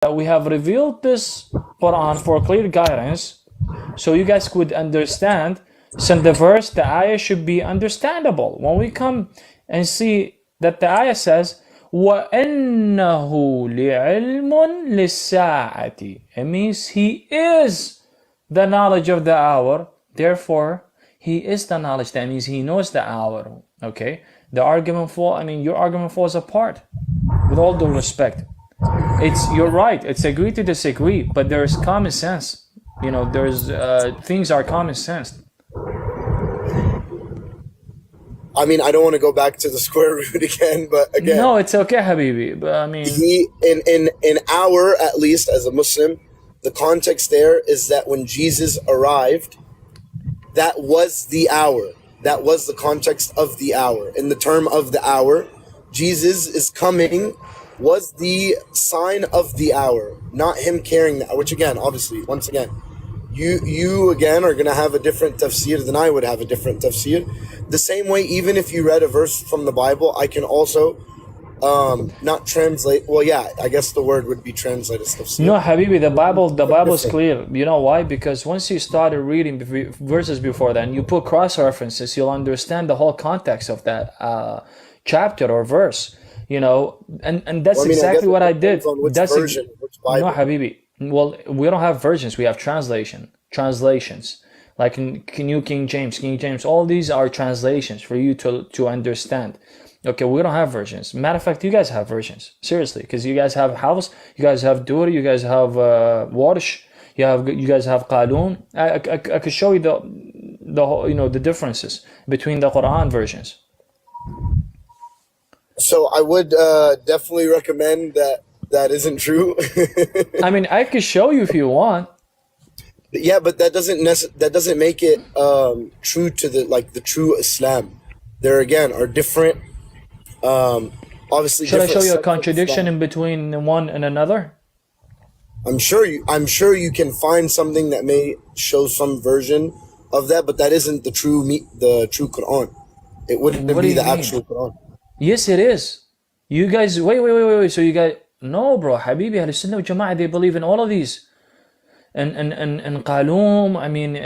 that we have revealed this Quran for clear guidance, so you guys could understand. So the verse, the ayah should be understandable. When we come and see that the ayah says, وَإِنَّهُ لِعِلْمٌ لِلسَّاعَةِ, it means he is the knowledge of the hour. Therefore, he is the knowledge. That means he knows the hour. Okay? The argument your argument falls apart. With all due respect. You're right. It's agree to disagree, but there's common sense. There's things are common sense. I mean, I don't want to go back to the square root again, but again. No, it's okay, Habibi. But I mean, in our, at least as a Muslim, the context there is that when Jesus arrived, that was the hour. That was the context of the hour. In the term of the hour, Jesus is coming was the sign of the hour, not him carrying that. Which again, obviously, once again, you again are going to have a different tafsir than I would have a different tafsir. The same way, even if you read a verse from the Bible, I can also not translate. Well, yeah, I guess the word would be translated as tafsir. No, Habibi, the Bible is clear. You know why? Because once you started reading verses before that, and you put cross references, you'll understand the whole context of that chapter or verse. And that's exactly what I did. That's version, which Bible? No, Habibi. Well, we don't have versions. We have translations. Like in New King James, all these are translations for you to understand. Okay, we don't have versions. Matter of fact, you guys have versions. Seriously, because you guys have house, you guys have duri, you guys have warsh, you guys have qalun. I could show you the differences between the Quran versions. So I would definitely recommend that isn't true. I mean, I could show you if you want. Yeah, but that doesn't make it true to the true Islam. There again are different. Obviously, should I show you a contradiction in between one and another? I'm sure you can find something that may show some version of that, but that isn't the true Quran. It wouldn't be the actual Quran. Yes, it is. You guys, wait. So you guys, no, bro, Habibi, Ahl Sunnah wal Jama'ah, they believe in all of these. And Qalum, I mean,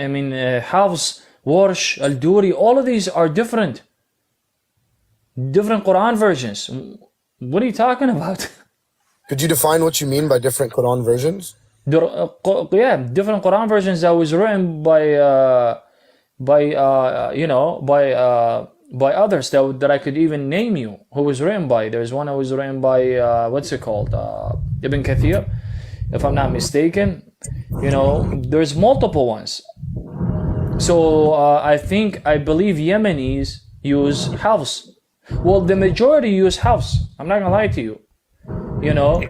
Hafs, Warsh, Al-Duri, all of these are different. Different Quran versions. What are you talking about? Could you define what you mean by different Quran versions? Yeah, different Quran versions that was written by others that I could even name you who was written by. There's one that was written by Ibn Kathir, if I'm not mistaken. There's multiple ones. So I believe Yemenis use Hafs. Well, the majority use Hafs. I'm not gonna lie to you.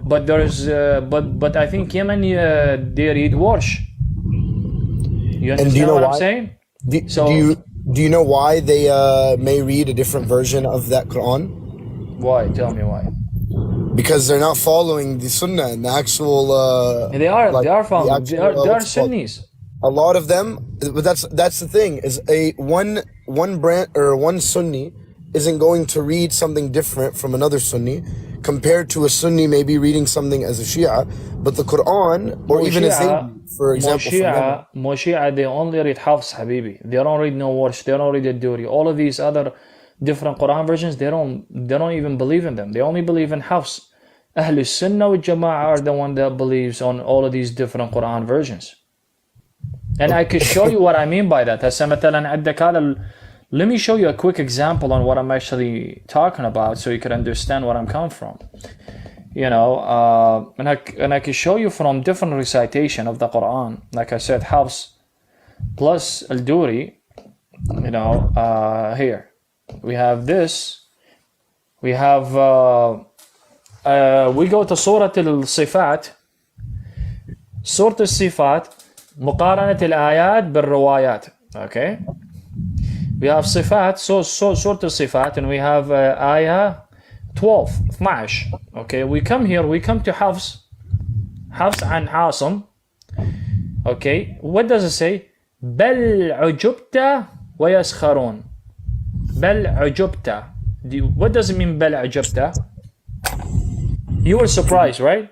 But there's but I think Yemen they read Warsh. You understand what I'm saying? Do you know why they may read a different version of that Quran? Why? Tell me why. Because they're not following the Sunnah and the actual. They are following. They are Sunnis. A lot of them, but that's the thing. Is one brand or one Sunni isn't going to read something different from another Sunni, compared to a Sunni maybe reading something as a Shia, but the Quran or even as Zayd, for example. Shia, they only read Hafs, Habibi. They don't read no Warsh. They don't read Ad-Duri. All of these other different Quran versions, they don't even believe in them. They only believe in Hafs. Ahl Sunnah wal Jama'ah are the one that believes on all of these different Quran versions. And I can show you what I mean by that. Let me show you a quick example on what I'm actually talking about, so you can understand where I'm coming from. And I can show you from different recitation of the Quran. Like I said, Hafs plus Al-Duri. Here we have this. We have we go to Surah Al-Sifat. Surah Al-Sifat, مقارنة الآيات بالروايات. Okay. We have Sifat, Surah Al-Sifat, and we have Ayah 12. Okay, we come to Hafs and Asim. Okay, what does it say? بل عجبت ويسخرون. بل عجبت. What does it mean بل عجبت? You were surprised, right?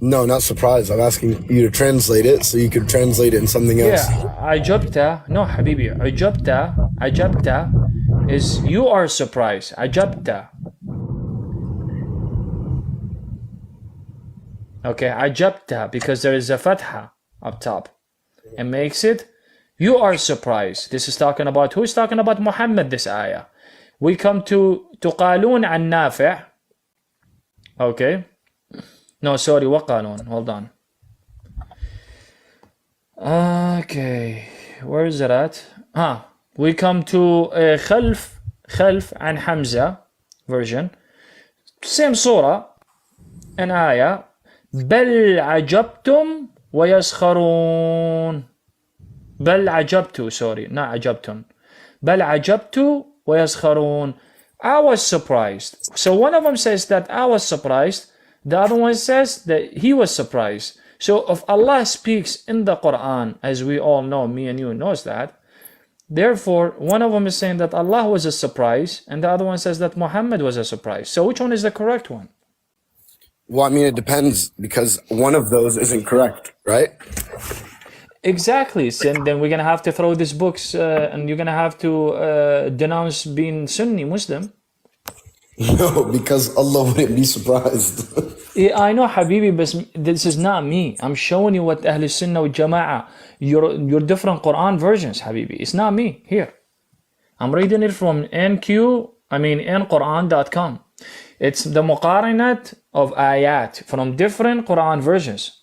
No, not surprised. I'm asking you to translate it so you could translate it in something else. Yeah, عجبت. No, حبيبي. عجبت is you are surprised. عجبت. Okay, عجبت because there is a fatha up top. It makes it you are surprised. This is talking about who's talking about Muhammad, this ayah. We come to تقالون عن نافع. Okay. No, sorry, وقالون. Hold on. Okay, where is it at? We come to خلف عن حمزة version. Same surah, an ayah. بل عجبتم ويسخرون. بل عجبت, sorry, not عجبتم. بل عجبت ويسخرون. I was surprised. So one of them says that I was surprised. The other one says that he was surprised. So if Allah speaks in the Quran, as we all know, me and you knows that, therefore one of them is saying that Allah was a surprise, and the other one says that Muhammad was a surprise. So which one is the correct one? Well, I mean, it depends because one of those isn't correct, right? Exactly. So then we're going to have to throw these books and you're going to have to denounce being Sunni Muslim. No, because Allah wouldn't be surprised. Yeah, I know, Habibi, but this is not me. I'm showing you what Ahl Sunnah wa Jama'ah, your different Quran versions, Habibi. It's not me here. I'm reading it from nquran.com. It's the muqarinat of ayat from different Quran versions.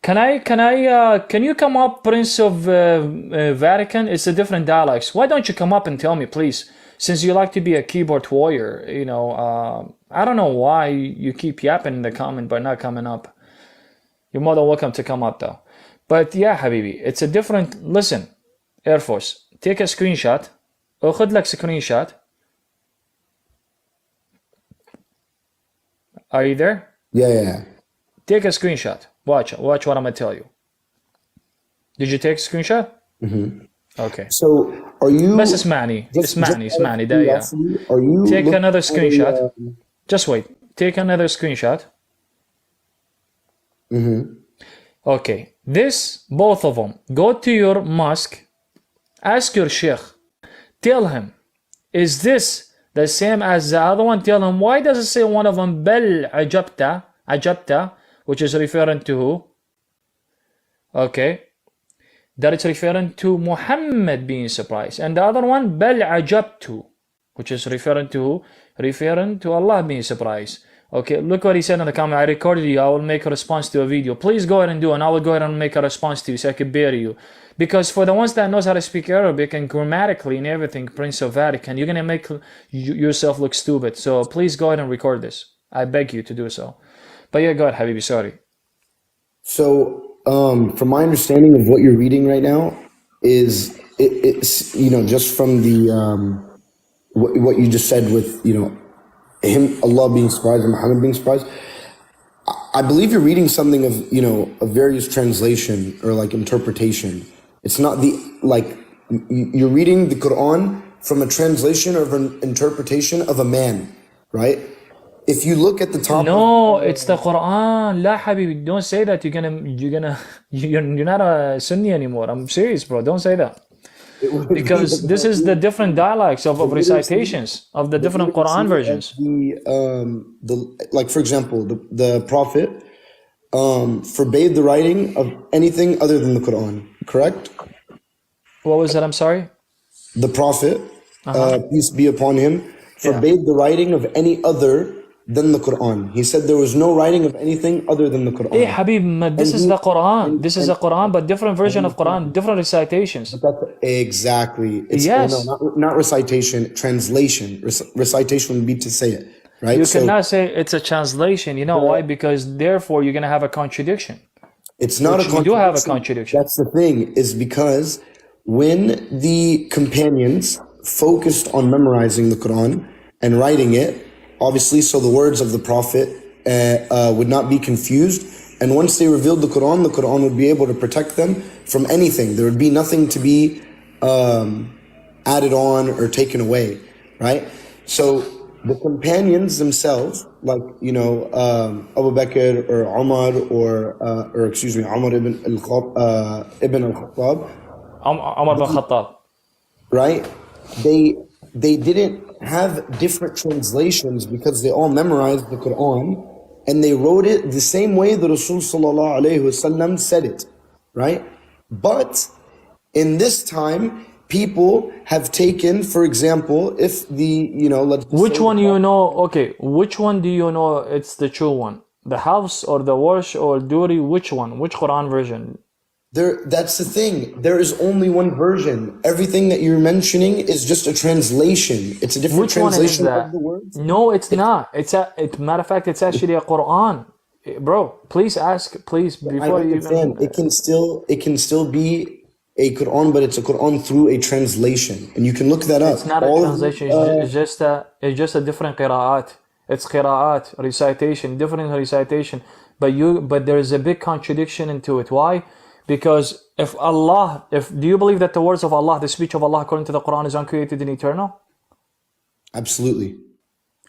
Can you come up, Prince of Vatican? It's a different dialects. Why don't you come up and tell me, please? Since you like to be a keyboard warrior, you know, I don't know why you keep yapping in the comment but not coming up. You're more than welcome to come up though. But yeah, Habibi, it's a different. Listen, Air Force, take a screenshot. خد لك screenshot. Are you there? Yeah. Take a screenshot. Watch what I'm gonna tell you. Did you take a screenshot? Mm-hmm. Okay. So are you? بس اسمعني. ده yeah. Are you? Take another screenshot. Just wait. Take another screenshot. Mm-hmm. Okay. This, both of them. Go to your mosque. Ask your sheikh. Tell him, is this the same as the other one? Tell him, why does it say one of them بل عجبت, which is referring to who? Okay. That it's referring to Muhammad being surprised. And the other one, بل عجبت, which is referring to who? Referring to Allah being surprised. Okay, look what he said in the comment. I recorded you. I will make a response to a video. Please go ahead and do it, and I will go ahead and make a response to you so I can bear you. Because for the ones that knows how to speak Arabic and grammatically and everything, Prince of Vatican, you're going to make yourself look stupid. So please go ahead and record this. I beg you to do so. But yeah, go ahead, Habibi. Sorry. So, from my understanding of what you're reading right now, it's you know, just from the what you just said with, you know, Allah being surprised and Muhammad being surprised. I believe you're reading something of, you know, a various translation or like interpretation. It's not you're reading the Quran from a translation or an interpretation of a man, right? If you look at the top. No, it's the Quran. La Habibi, don't say that. You're not a Sunni anymore. I'm serious, bro. Don't say that. Because this is the different dialects of recitations of the different Quran versions. Like for example, the Prophet forbade the writing of anything other than the Quran, correct? What was that? I'm sorry? The Prophet, peace be upon him, forbade the writing of any other than the Quran. He said there was no writing of anything other than the Quran. Hey, Habib, this is the Quran. This is the Quran, but different version of Quran, different recitations. Exactly. It's, yes. No, not recitation, translation. Recitation would be to say it, right? You cannot say it's a translation. You know why? Because therefore you're going to have a contradiction. It's not a contradiction. You do have a contradiction. That's the thing, is because when the companions focused on memorizing the Quran and writing it, obviously, so the words of the Prophet would not be confused. And once they revealed the Quran would be able to protect them from anything. There would be nothing to be added on or taken away, right? So the companions themselves, like, Abu Bakr or Umar or excuse me, Umar ibn al-Khattab, Umar bin Khattab. right? They didn't have different translations because they all memorized the Quran and they wrote it the same way the Rasul sallallahu alaihi wasallam said it, right? But in this time, people have taken, for example, if let's Which say one okay, which one do you know it's the true one? The Hafs or the Warsh or Duri? Which one? Which Quran version? that's the thing. There is only one version. Everything that you're mentioning is just a translation. It's a different Which one is translation that? of the words. No, it's not. Matter of fact, it's actually a Quran. Bro, please ask, please, I before you understand. even. It can still be a Quran, but it's a Quran through a translation, and you can look that up. It's not a All of translation. It's just a different qira'at. It's qira'at, recitation, different recitation. But there is a big contradiction into it. Why? Because do you believe that the words of Allah, the speech of Allah according to the Quran is uncreated and eternal? Absolutely.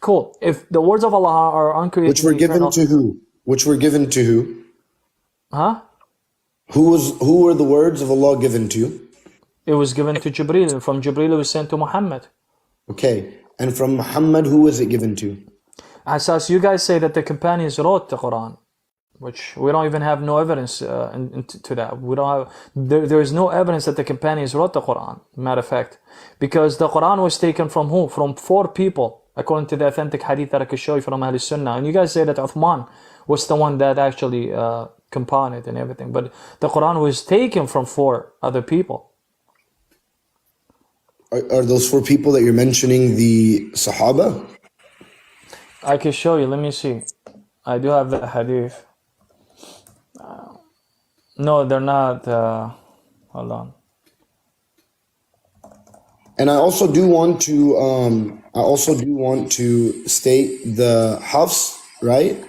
Cool. If the words of Allah are uncreated Which were and eternal, given to who? Which were given to who? huh? Who were the words of Allah given to? It was given to Jibreel, and from Jibreel it was sent to Muhammad. Okay. And from Muhammad, who was it given to? Asas, you guys say that the companions wrote the Quran, which we don't even have no evidence to that. We don't have. There is no evidence that the companions wrote the Quran. Matter of fact, because the Quran was taken from who? From 4 people, according to the authentic hadith that I could show you from Ahl Sunnah. And you guys say that Uthman was the one that actually compiled it and everything, but the Quran was taken from 4 other people. Are those 4 people that you're mentioning the Sahaba? I can show you. Let me see. I do have the hadith. No, they're not. Hold on. And I also do want to state the Hafs, right?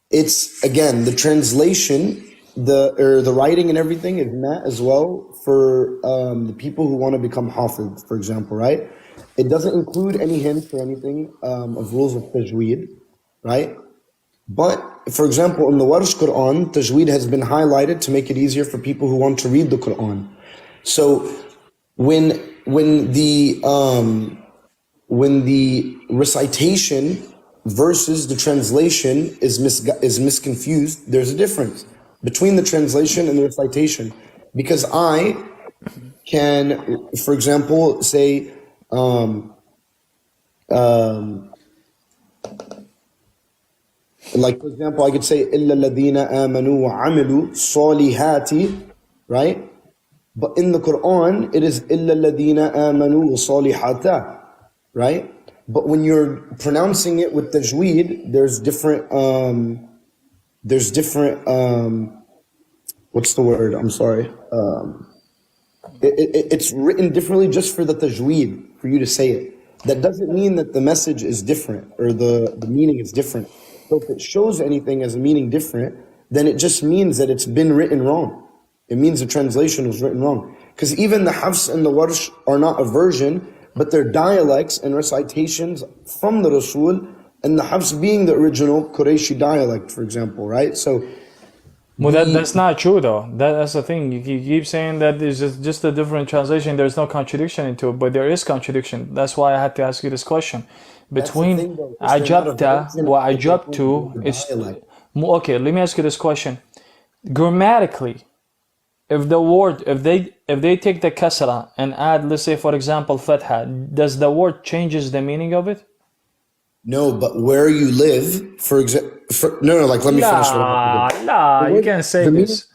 It's again the translation, the writing and everything is meant as well for the people who want to become Hafiz, for example, right? It doesn't include any hints or anything of rules of tajweed, right? But for example, in the Warsh Quran, tajweed has been highlighted to make it easier for people who want to read the Quran. So when the recitation versus the translation is misconfused, there's a difference between the translation and the recitation. Because I can, for example, say, like for example, I could say إِلَّا الَّذِينَ آمَنُوا وَعَمِلُوا الصَّالِحَاتِ, right? But in the Quran, it is إِلَّا الَّذِينَ آمَنُوا وَصَالِحَاتَ, right? But when you're pronouncing it with tajweed, there's different, what's the word? I'm sorry. It's written differently just for the tajweed, for you to say it. That doesn't mean that the message is different or the meaning is different. So if it shows anything as a meaning different, then it just means that it's been written wrong. It means the translation was written wrong. Because even the Hafs and the Warsh are not a version, but they're dialects and recitations from the Rasul, and the Hafs being the original Qurayshi dialect, for example, right? So well, that's not true though. That's the thing. You keep saying that there's just a different translation. There's no contradiction into it, but there is contradiction. That's why I had to ask you this question. Between Ajabta wa Ajabtu, it's okay. Let me ask you this question. Grammatically, if the word, if they take the kasra and add, let's say for example, fatha, does the word changes the meaning of it? No, but where you live, for example, like let me finish. Nah, you can't say this.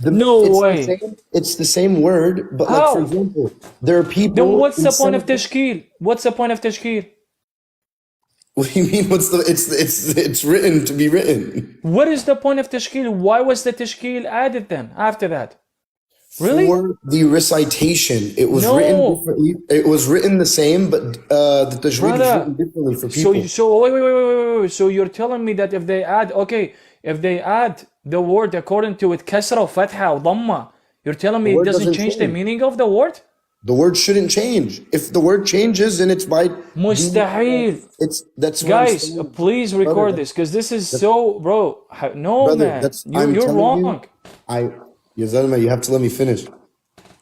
No way. It's the same word, but like for example, there are people. Then what's the point of tashkil? What's the point of tashkil? What do you mean? It's written to be written. What is the point of tashkil? Why was the tashkil added then after that? Really? For the recitation, it was written differently. It was written the same, but the tajweed was written differently for people. So wait. So you're telling me that if they add the word according to it, kasra, fatha, or dhamma, you're telling me it doesn't change the meaning of the word? The word shouldn't change. If the word changes, then it's by مستحيل. that's what Guys, I'm saying. please record this because this is so, bro. No, Brother, man, I'm you're telling wrong. Ya Zalma, you have to let me finish.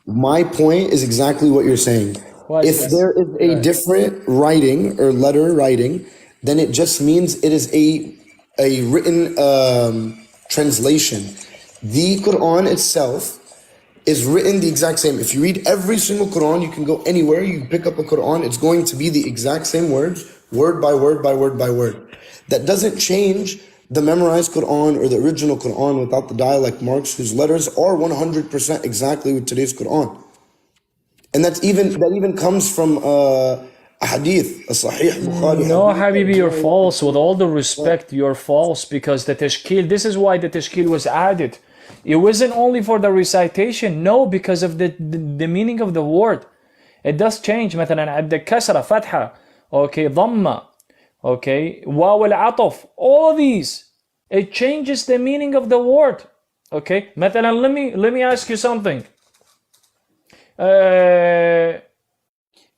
My point is exactly what you're saying. If there is a different writing or letter writing, then it just means it is a written translation. The Quran itself is written the exact same. If you read every single Quran, you can go anywhere, you pick up a Quran, it's going to be the exact same words, word by word by word by word. That doesn't change the memorized Quran or the original Quran without the dialect marks, whose letters are 100% exactly with today's Quran. And that even comes from a hadith, a Sahih Bukhari No, hadith. Habibi, you're false. With all the respect, you're false because the tashkil, this is why the tashkil was added. It wasn't only for the recitation, no, because of the meaning of the word. It does change. مثلا عندك كسرة فتحة, okay, ضمة, okay, واو العطف, all these, it changes the meaning of the word. Okay, مثلا let me ask you something.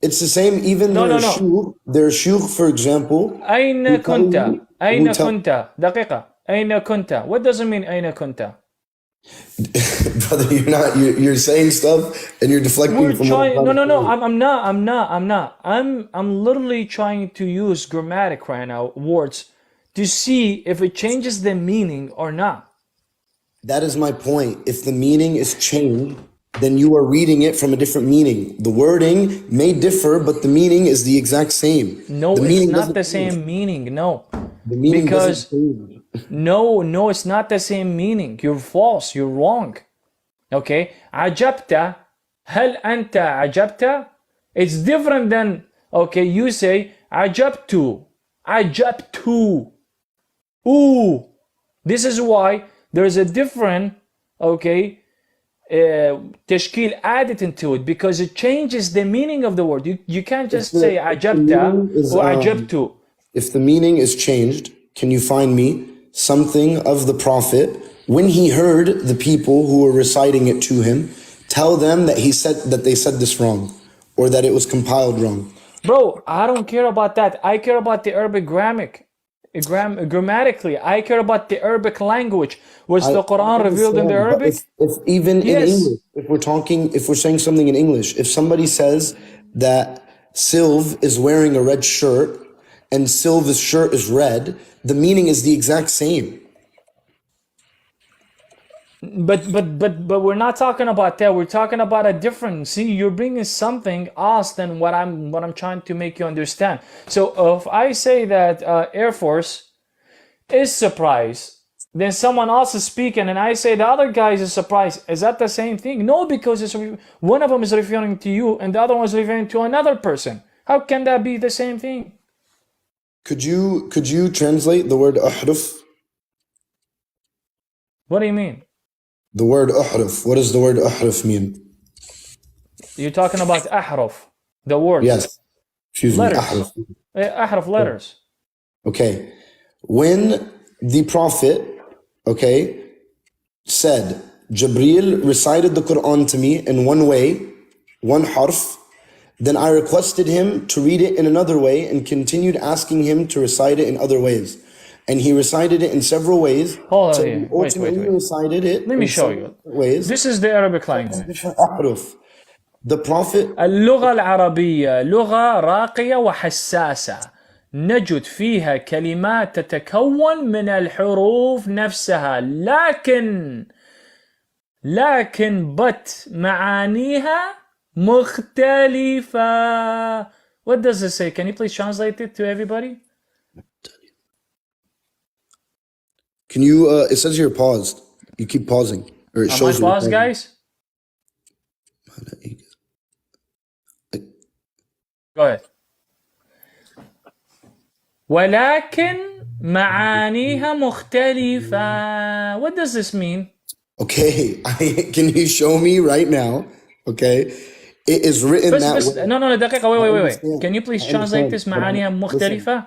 It's the same. Even their shuyukh, for example. أين كنت؟ أين كنت؟ دقيقة. أين كنت؟ What does it mean أين كنت? Brother, you're saying stuff and you're deflecting from no, I'm not. I'm literally trying to use grammatic right now, words, to see if it changes the meaning or not. That is my point. If the meaning is changed, then you are reading it from a different meaning. The wording may differ, but the meaning is the exact same. No, it's not the same meaning. No. The meaning because doesn't change. No, it's not the same meaning. You're false. You're wrong. Okay? عجبت. هل أنت عجبت? It's different than, okay, you say عجبت. عجبت. Ooh. This is why there's a different, okay, tashkil added into it because it changes the meaning of the word. You can't just say عجبت or عجبت. If the meaning is changed, can you find me something of the Prophet when he heard the people who were reciting it to him tell them that they said this wrong or that it was compiled wrong? Bro, I don't care about that. I care about the Arabic grammatically. I care about the Arabic language. Was the Quran revealed in the Arabic? If even in English, if we're saying something in English, if somebody says that Sylv is wearing a red shirt and Sylv's shirt is red, the meaning is the exact same. But we're not talking about that. We're talking about a different. See, you're bringing something else than what I'm trying to make you understand. So if I say that Air Force is surprised, then someone else is speaking, and I say the other guy is surprised. Is that the same thing? No, because one of them is referring to you, and the other one is referring to another person. How can that be the same thing? Could you translate the word ahruf? What do you mean? The word ahruf. What does the word ahruf mean? You're talking about ahruf, the word. Yes. Excuse me. Ahruf. Ahruf, letters. Okay. When the Prophet, okay, said, Jibreel recited the Quran to me in one way, one harf, then I requested him to read it in another way and continued asking him to recite it in other ways. And he recited it in several ways. Hold on here. Wait. Recited it. Let me show you. Ways. This is the Arabic language. The Prophet. اللغة العربية لغة راقية وحساسة. نجد فيها كلمات تتكون من الحروف نفسها لكن معانيها مختلفة. What does it say? Can you please translate it to everybody? Can you, it says you're paused. You keep pausing. Or it shows Am I paused, guys? Go ahead. ولكن معانيها مختلفة. What does this mean? Okay, can you show me right now? Okay. It is written that way. No, دقيقة. Wait. Can you please translate this معانيها مختلفة?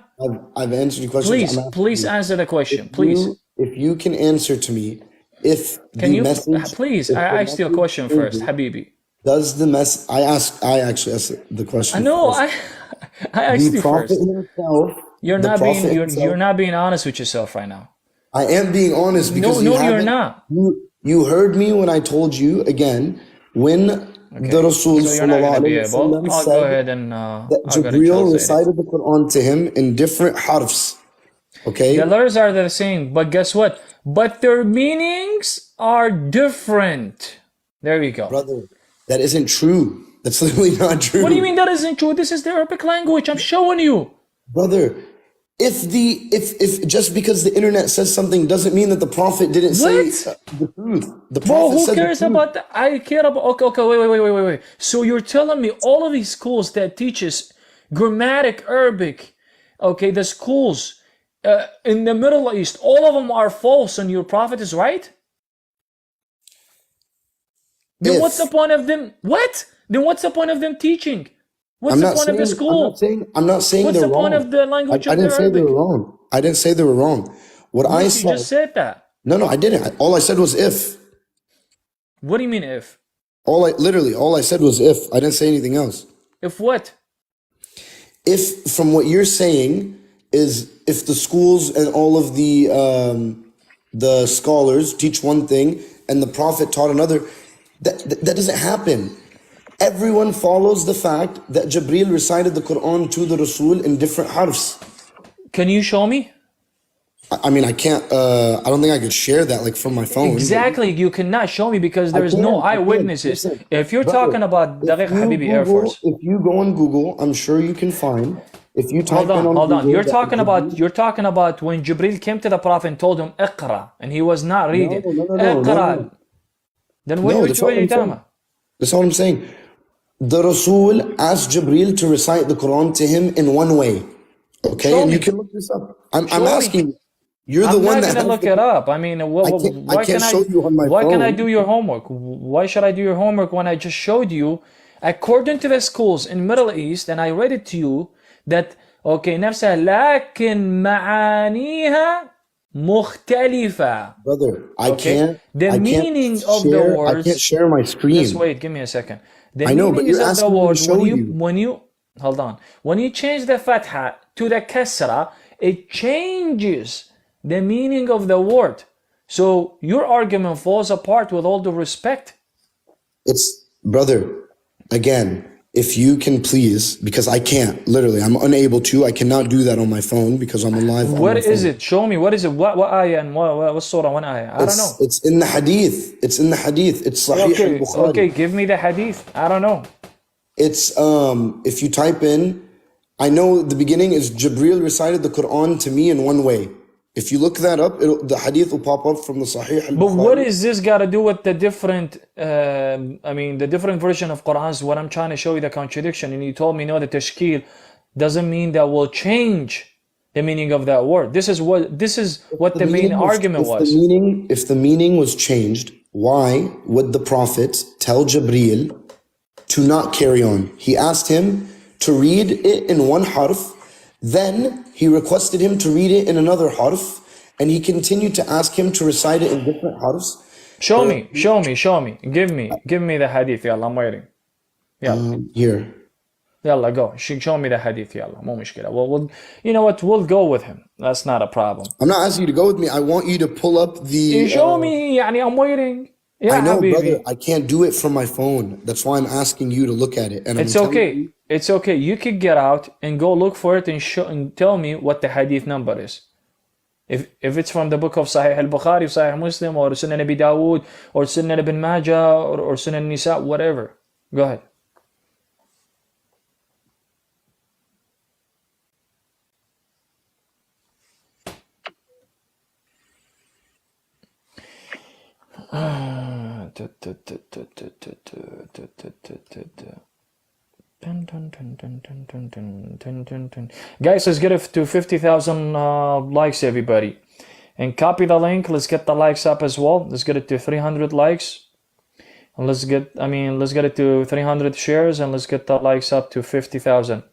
I've answered your question. Please answer the question. Please. If you can answer to me, if can you please? I asked you a question first, Habibi. Does the mess? I actually asked the question I know. first. I asked The you prophet first. himself, You're the not being prophet you're himself. not being honest with yourself right now. I am being honest No, because you no, you're haven't. not. You heard me when I told you again when the Okay. Rasul So you're not sallallahu gonna be alaihi able. wasallam I'll go said ahead and that I'll go ahead and Jibril translate it. recited the Quran to him in different harfs. Okay, The letters are the same, but guess what? But their meanings are different. There we go. brother, that isn't true. That's literally not What do you true, mean that isn't true? This is the Arabic language. I'm showing you. brother. If just because the internet says something doesn't mean that the prophet didn't say What? the truth. The Bro, prophet who said the cares truth. about that? I care about. Okay, okay, wait. So you're telling me all of these schools that teaches grammatic Arabic, okay, the schools in the Middle East, all of them are false, and your prophet is right? Then what's the If point of them? What? Then what's the point of them teaching? What's I'm the not point of the saying I'm not school? saying I'm not saying What's they're the point wrong. of the language I of the didn't say they were Arabic? wrong. I didn't say they were wrong. What I Yes, you said, just said that. no, I didn't. All I said was if. What do you mean if? All I said was if. I didn't say anything else. If what? If from what you're saying is if the schools and all of the scholars teach one thing and the prophet taught another, that doesn't happen. Everyone follows the fact that Jibreel recited the Quran to the Rasul in different harfs. Can you show me? I mean, I can't. I don't think I could share that like from my phone. Exactly, you cannot show me because there's no I can. eyewitnesses. Listen, If you're brother, talking about Daqiq Habibi Air Force, If you go on Google, I'm sure you can find. If you type in on hold on. Google, You're talking about when Jibril came to the Prophet and told him Iqra, and he was not reading. No. Iqra. Then what No, are that's you not what I'm talking saying. about? That's all I'm saying. The Rasul asked Jibreel to recite the Quran to him in one way. Okay, Show and you me. can look this up. I'm Show me. asking you. You're the I'm one not that gonna has look the. it up. I mean, I can't show you on my why can I phone. do your homework? Why should I do your homework when I just showed you, according to the schools in Middle East, and I read it to you that okay, نفسها لكن معانيها مختلفة. Brother, Okay, the meaning of the I can't words. share my screen. Just wait, give me a second. The I know, but meaning you're is of the asking me to word show you. when you hold on, when you change the fatha to the kasra, it changes the meaning of the word. So your argument falls apart with all due respect. It's brother, again, if you can please, because I can't, literally, I'm unable to. I cannot do that on my phone because I'm alive. What is it? Show me. What is it? What ayah and what surah? What ayah? I don't know. It's in the hadith. It's in the hadith. It's Sahih al-Bukhari. Okay, give me the hadith. I don't know. It's if you type in, I know the beginning is Jibreel recited the Quran to me in one way. If you look that up, the hadith will pop up from the Sahih al-Bukhari. But what is this got to do with the different, the different version of Qur'an? What I'm trying to show you the contradiction. And you told me, no, the tashkil doesn't mean that will change the meaning of that word. This is what the main argument was. If the meaning was changed, why would the Prophet tell Jibreel to not carry on? He asked him to read it in one harf. Then he requested him to read it in another harf, and he continued to ask him to recite it in different harfs. Show me. Give me the hadith. Yalla, I'm waiting. Yalla. Here. Yalla, go. Show me the hadith. Yalla, مو مشكلة. Well, you know what? We'll go with him. That's not a problem. I'm not asking you to go with me. I want you to pull up the. Show me. يعني, I'm waiting. Yeah, I know, Habibi. brother. I can't do it from my phone. That's why I'm asking you to look at it. And It's okay. It's okay. You could get out and go look for it and tell me what the hadith number is. If it's from the book of Sahih al-Bukhari, Sahih Muslim, or Sunan Abi Dawood, or Sunan Ibn Majah, or Sunan Nisa, whatever. Go ahead. Guys, let's get it to 50,000 likes, everybody. And copy the link. Let's get the likes up as well. Let's get it to 300 likes. And let's get it to 300 shares, and let's get the likes up to 50,000.